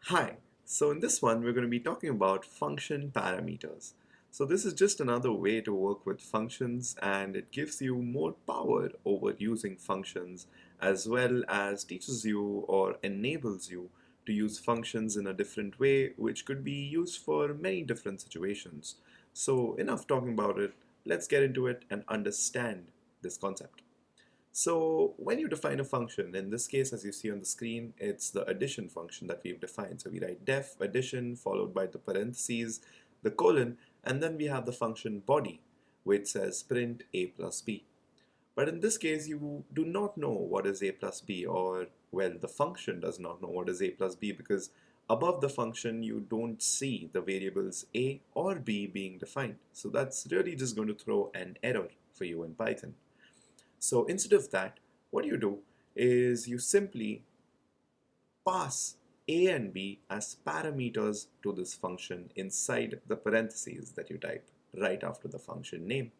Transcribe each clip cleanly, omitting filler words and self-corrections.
Hi, so in this one, we're going to be talking about function parameters. So this is just another way to work with functions, and it gives you more power over using functions, as well as teaches you or enables you to use functions in a different way, which could be used for many different situations. So enough talking about it, let's get into it and understand this concept. So when you define a function, in this case, as you see on the screen, it's the addition function that we've defined. So we write def addition followed by the parentheses, the colon, and then we have the function body, which says print a plus b. But in this case, you do not know what is a plus b, or well, the function does not know what is a plus b because above the function, you don't see the variables a or b being defined. So that's really just going to throw an error for you in Python. So instead of that, what you do is you simply pass a and b as parameters to this function inside the parentheses that you type right after the function name.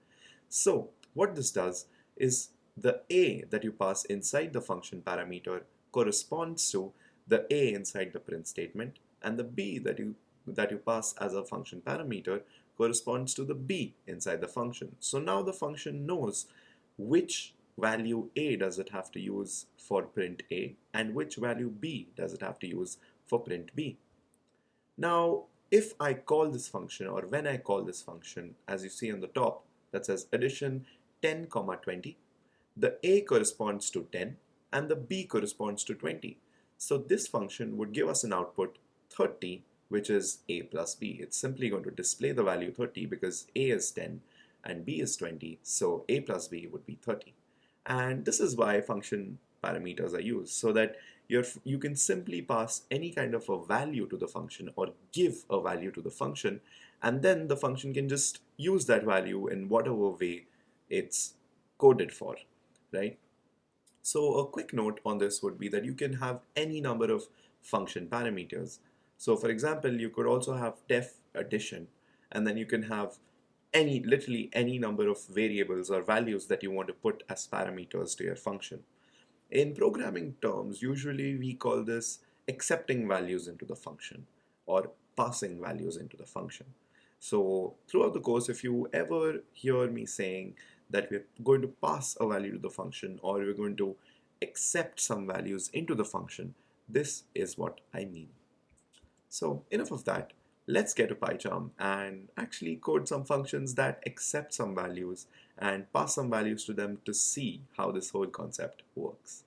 So what this does is the a that you pass inside the function parameter corresponds to the a inside the print statement, and the b that you pass as a function parameter corresponds to the b inside the function. So now the function knows which value a does it have to use for print a and which value b does it have to use for print b. Now, if I call this function, or when I call this function, as you see on the top, that says addition 10, 20, the a corresponds to 10 and the b corresponds to 20. So this function would give us an output 30, which is a plus b. It's simply going to display the value 30 because a is 10 and b is 20, so a plus b would be 30. And this is why function parameters are used, so that you can simply pass any kind of a value to the function or give a value to the function, and then the function can just use that value in whatever way it's coded for, right? So a quick note on this would be that you can have any number of function parameters. So for example, you could also have def addition, and then you can have literally any number of variables or values that you want to put as parameters to your function. In programming terms, usually we call this accepting values into the function or passing values into the function. So throughout the course, if you ever hear me saying that we're going to pass a value to the function or we're going to accept some values into the function, this is what I mean. So enough of that. Let's get to PyCharm and actually code some functions that accept some values and pass some values to them to see how this whole concept works.